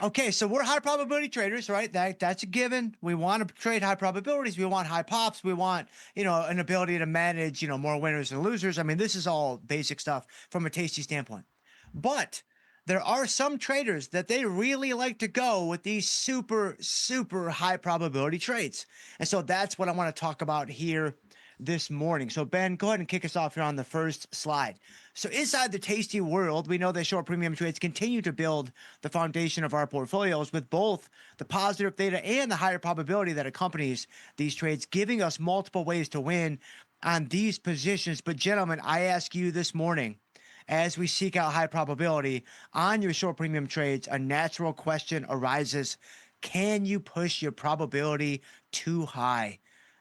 Okay, so we're high probability traders, right? That's a given. We want to trade high probabilities. We want high pops. We want, an ability to manage, more winners and losers. I mean, this is all basic stuff from a tasty standpoint. But there are some traders that they really like to go with these super, super high probability trades. And so that's what I want to talk about here this morning. So Ben, go ahead and kick us off here on the first slide. So inside the tasty world, we know that short premium trades continue to build the foundation of our portfolios with both the positive theta and the higher probability that accompanies these trades, giving us multiple ways to win on these positions. But gentlemen, I ask you this morning, as we seek out high probability on your short premium trades, a natural question arises. Can you push your probability too high?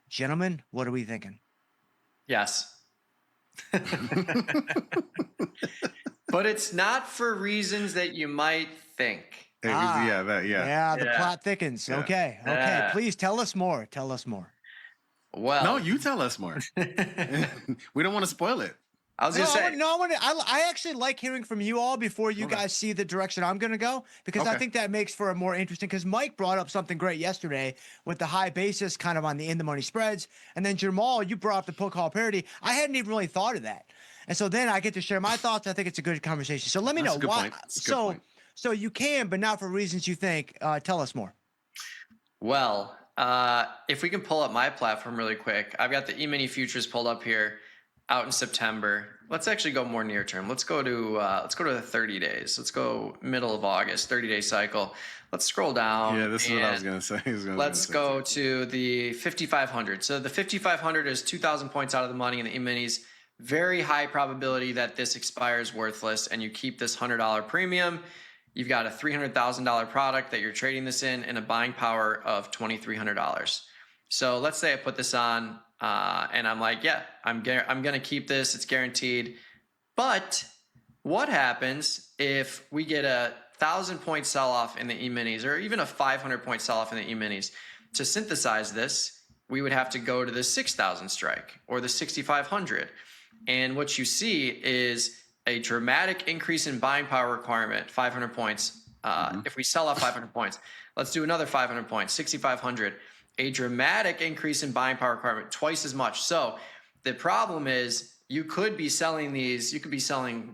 Gentlemen, what are we thinking? Yes. But it's not for reasons that you might think. The plot thickens. Yeah. Okay. Please tell us more. Well, no, you tell us more. We don't want to spoil it. I was gonna say. I actually like hearing from you all before you guys see the direction I'm gonna go, because I think that makes for a more interesting. Because Mike brought up something great yesterday with the high basis, kind of on the in the money spreads, and then Jermal, you brought up the put call parity. I hadn't even really thought of that, and so then I get to share my thoughts. I think it's a good conversation. So let me know why. So you can, but not for reasons you think. Tell us more. Well, if we can pull up my platform really quick, I've got the E-mini futures pulled up here. Out in September. Let's actually go more near term. Let's go to the 30 days. Let's go middle of August, 30-day cycle. Let's scroll down. Yeah, this is what I was going to say. Let's go to the 5,500. So the 5,500 is 2,000 points out of the money in the E-minis. Very high probability that this expires worthless and you keep this $100 premium. You've got a $300,000 product that you're trading this in and a buying power of $2,300. So let's say I put this on and I'm like, yeah, I'm going to keep this. It's guaranteed. But what happens if we get a 1,000-point sell-off in the E-minis or even a 500-point sell-off in the E-minis? To synthesize this, we would have to go to the 6,000 strike or the 6,500. And what you see is a dramatic increase in buying power requirement, 500 points. If we sell off 500 points, let's do another 500 points, 6,500. A dramatic increase in buying power requirement, twice as much. So the problem is you could be selling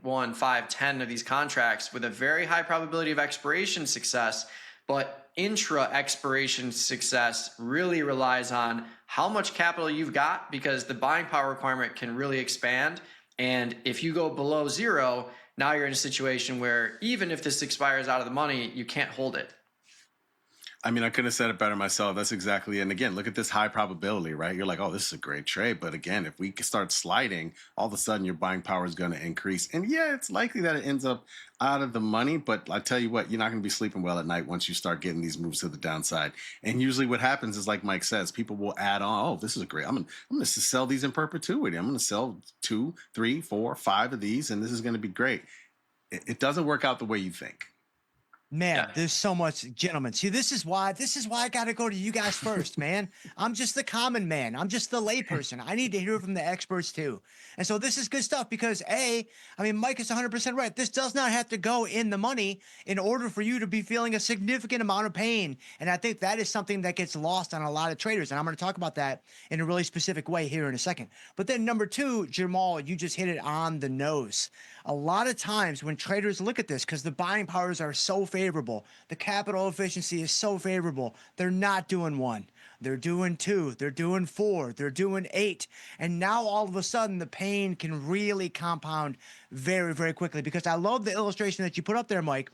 1, 5, 10 of these contracts with a very high probability of expiration success, but intra expiration success really relies on how much capital you've got, because the buying power requirement can really expand. And if you go below zero, now you're in a situation where even if this expires out of the money, you can't hold it. I mean, I couldn't have said it better myself. That's exactly. And again, look at this high probability, right? You're like, oh, this is a great trade. But again, if we start sliding, all of a sudden your buying power is going to increase. And yeah, it's likely that it ends up out of the money. But I tell you what, you're not going to be sleeping well at night once you start getting these moves to the downside. And usually what happens is, like Mike says, people will add on, oh, this is great. I'm going to sell these in perpetuity. I'm going to sell 2, 3, 4, 5 of these, and this is going to be great. It doesn't work out the way you think. Man, there's so much, gentlemen. See, this is why I got to go to you guys first, man. I'm just the common man. I'm just the layperson. I need to hear from the experts too. And so this is good stuff because Mike is 100% right. This does not have to go in the money in order for you to be feeling a significant amount of pain. And I think that is something that gets lost on a lot of traders. And I'm going to talk about that in a really specific way here in a second. But then number 2, Jermal, you just hit it on the nose. A lot of times when traders look at this, because the buying powers are so favorable, the capital efficiency is so favorable, they're not doing 1. They're doing 2. They're doing 4. They're doing 8. And now all of a sudden the pain can really compound very, very quickly. Because I love the illustration that you put up there, Mike.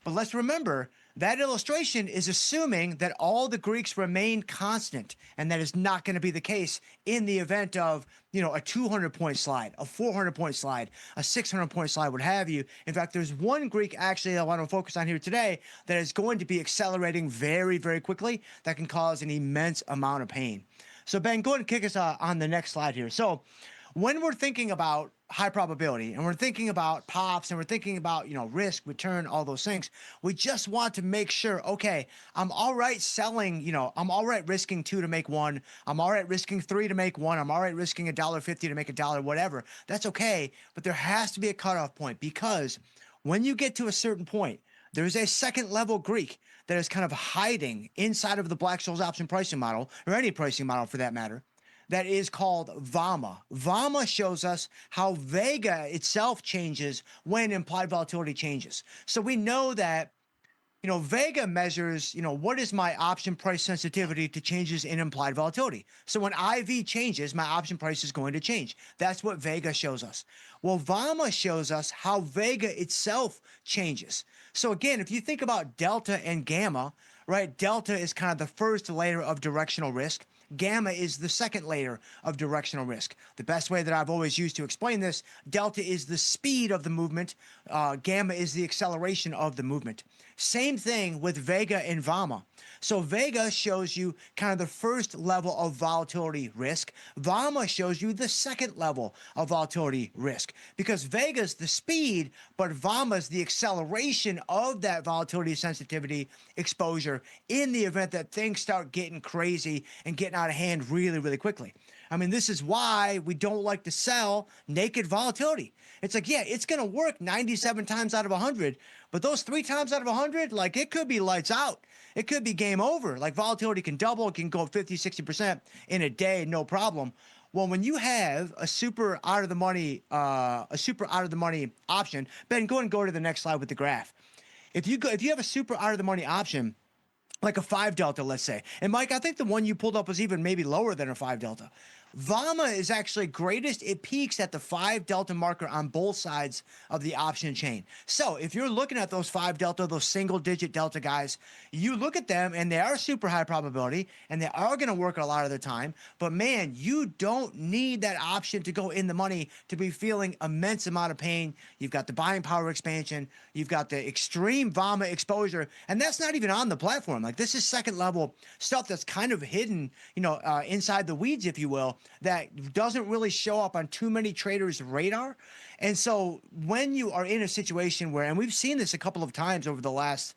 But let's remember, that illustration is assuming that all the Greeks remain constant, and that is not going to be the case in the event of, a 200-point slide, a 400-point slide, a 600-point slide, what have you. In fact, there's one Greek actually I want to focus on here today that is going to be accelerating very, very quickly that can cause an immense amount of pain. So Ben, go ahead and kick us on the next slide here. So when we're thinking about high probability and we're thinking about pops and we're thinking about, risk, return, all those things, we just want to make sure, okay, I'm all right selling, I'm all right risking 2 to make 1. I'm all right risking 3 to make 1. I'm all right risking $1.50 to make $1, whatever. That's okay. But there has to be a cutoff point, because when you get to a certain point, There's a second level Greek that is kind of hiding inside of the Black-Scholes option pricing model, or any pricing model for that matter, that is called Vomma. Vomma shows us how vega itself changes when implied volatility changes. So we know that, vega measures, what is my option price sensitivity to changes in implied volatility. So when IV changes, my option price is going to change. That's what vega shows us. Well, Vomma shows us how vega itself changes. So again, if you think about delta and gamma, right? Delta is kind of the first layer of directional risk. Gamma is the second layer of directional risk. The best way that I've always used to explain this, delta is the speed of the movement, gamma is the acceleration of the movement. Same thing with vega and Vomma. So vega shows you kind of the first level of volatility risk. Vomma shows you the second level of volatility risk, because vega's the speed, but Vomma's the acceleration of that volatility sensitivity exposure in the event that things start getting crazy and getting out of hand really, really quickly. I mean, this is why we don't like to sell naked volatility. It's like, yeah, it's going to work 97 times out of 100, but those 3 times out of 100, like, it could be lights out. It could be game over. Like, volatility can double, it can go 50, 60% in a day, no problem. Well, when you have a super out of the money option, Ben, go to the next slide with the graph. If you have a super out of the money option, like a 5 delta, let's say. And Mike, I think the one you pulled up was even maybe lower than a 5 delta. Vomma is actually greatest. It peaks at the 5 delta marker on both sides of the option chain. So if you're looking at those 5 delta, those single digit delta guys, you look at them and they are super high probability and they are going to work a lot of the time. But man, you don't need that option to go in the money to be feeling immense amount of pain. You've got the buying power expansion. You've got the extreme Vomma exposure. And that's not even on the platform. Like, this is second level stuff that's kind of hidden, inside the weeds, if you will, that doesn't really show up on too many traders' radar. And so when you are in a situation where, and we've seen this a couple of times over the last,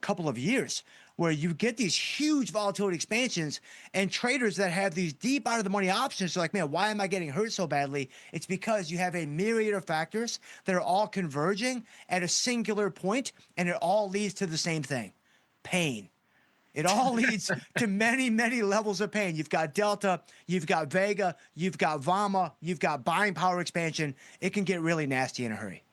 couple of years, where you get these huge volatility expansions and traders that have these deep out of the money options are like, man, why am I getting hurt so badly? It's because you have a myriad of factors that are all converging at a singular point, and it all leads to the same thing: pain. It all leads to many, many levels of pain. You've got delta, you've got vega, you've got Vomma, you've got buying power expansion. It can get really nasty in a hurry.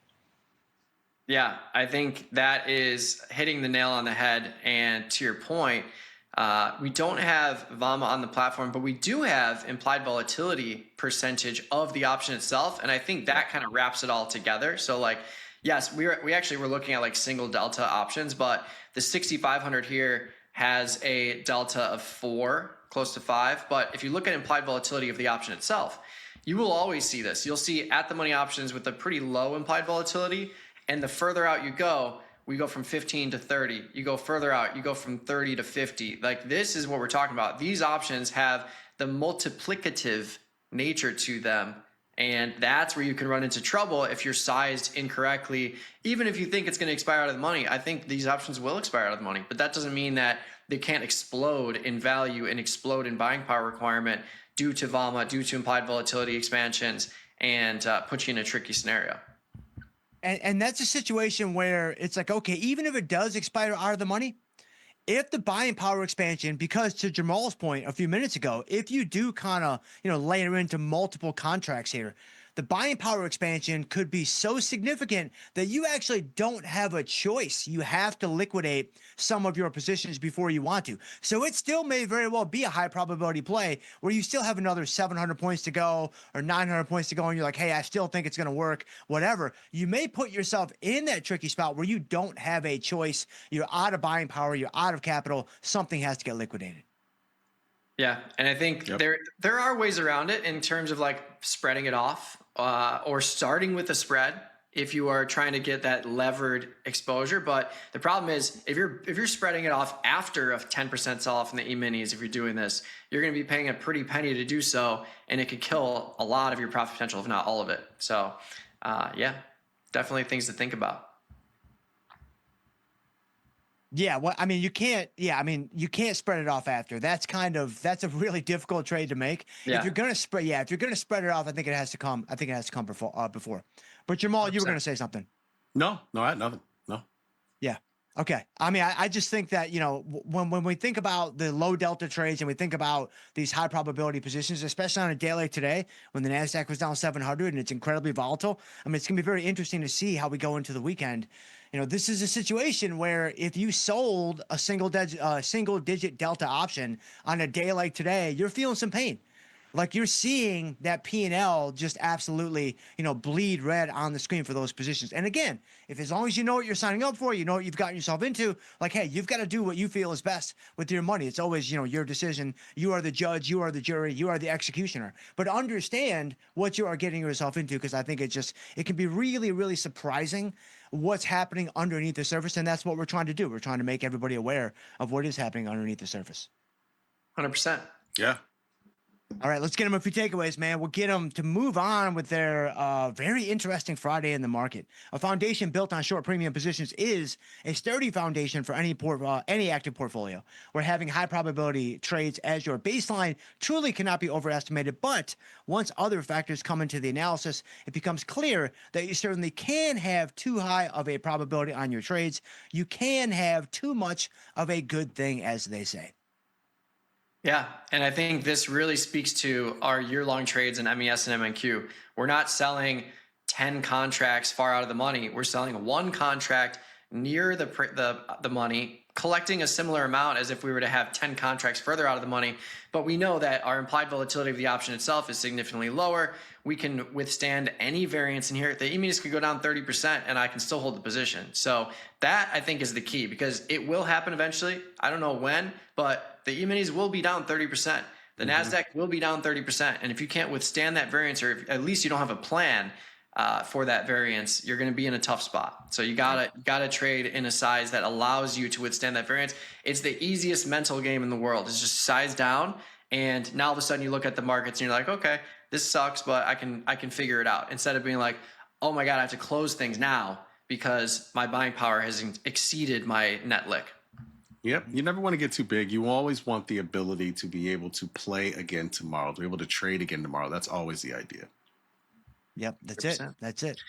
Yeah, I think that is hitting the nail on the head. And to your point, we don't have Vomma on the platform, but we do have implied volatility percentage of the option itself. And I think that kind of wraps it all together. So like, yes, we actually were looking at like single delta options, but the 6,500 here has a delta of 4, close to 5. But if you look at implied volatility of the option itself, you will always see this. You'll see at the money options with a pretty low implied volatility. And the further out you go, we go from 15 to 30. You go further out, you go from 30 to 50. Like, this is what we're talking about. These options have the multiplicative nature to them. And that's where you can run into trouble if you're sized incorrectly. Even if you think it's going to expire out of the money, I think these options will expire out of the money. But that doesn't mean that they can't explode in value and explode in buying power requirement due to Vomma, due to implied volatility expansions, and put you in a tricky scenario. And that's a situation where it's like, okay, even if it does expire out of the money, if the buying power expansion, because to Jermal's point a few minutes ago, if you do kind of, layer into multiple contracts here, the buying power expansion could be so significant that you actually don't have a choice. You have to liquidate some of your positions before you want to. So it still may very well be a high probability play where you still have another 700 points to go or 900 points to go, and you're like, hey, I still think it's going to work, whatever. You may put yourself in that tricky spot where you don't have a choice. You're out of buying power. You're out of capital. Something has to get liquidated. Yeah, and I think there are ways around it in terms of like spreading it off or starting with a spread if you are trying to get that levered exposure. But the problem is if you're spreading it off after a 10% sell off in the E-minis, if you're doing this, you're going to be paying a pretty penny to do so, and it could kill a lot of your profit potential, if not all of it. So yeah, definitely things to think about. Yeah, well, I mean, you can't spread it off after. That's a really difficult trade to make. Yeah. If you're gonna spread it off, I think it has to come before. But Jermal, you were gonna say something. No, I had nothing. No. Yeah. Okay. I mean, I just think that, when we think about the low delta trades and we think about these high probability positions, especially on a day like today when the NASDAQ was down 700 and it's incredibly volatile, I mean, it's going to be very interesting to see how we go into the weekend. This is a situation where if you sold a single digit delta option on a day like today, you're feeling some pain. Like you're seeing that P&L just absolutely, bleed red on the screen for those positions. And again, if as long as you know what you're signing up for, you know what you've gotten yourself into, like, hey, you've got to do what you feel is best with your money. It's always, your decision. You are the judge, you are the jury, you are the executioner. But understand what you are getting yourself into, because I think it can be really, really surprising what's happening underneath the surface. And that's what we're trying to do. We're trying to make everybody aware of what is happening underneath the surface. 100%. Yeah. All right, let's get them a few takeaways, man. We'll get them to move on with their very interesting Friday in the market. A foundation built on short premium positions is a sturdy foundation for any active portfolio. Where having high probability trades as your baseline truly cannot be overestimated. But once other factors come into the analysis, it becomes clear that you certainly can have too high of a probability on your trades. You can have too much of a good thing, as they say. Yeah, and I think this really speaks to our year-long trades in MES and MNQ. We're not selling 10 contracts far out of the money. We're selling one contract near the money, collecting a similar amount as if we were to have 10 contracts further out of the money. But we know that our implied volatility of the option itself is significantly lower. We can withstand any variance in here. The E-minis could go down 30% and I can still hold the position. So that I think is the key, because it will happen eventually. I don't know when, but the E-minis will be down 30%. The NASDAQ will be down 30%. And if you can't withstand that variance, or if at least you don't have a plan for that variance, you're going to be in a tough spot. So you gotta trade in a size that allows you to withstand that variance. It's the easiest mental game in the world. It's just size down, and now all of a sudden you look at the markets and you're like, okay, this sucks, but I can figure it out. Instead of being like, oh my God, I have to close things now because my buying power has exceeded my net lick. Yep. You never want to get too big. You always want the ability to be able to play again tomorrow, to be able to trade again tomorrow. That's always the idea. Yep, that's 100%. It. That's it.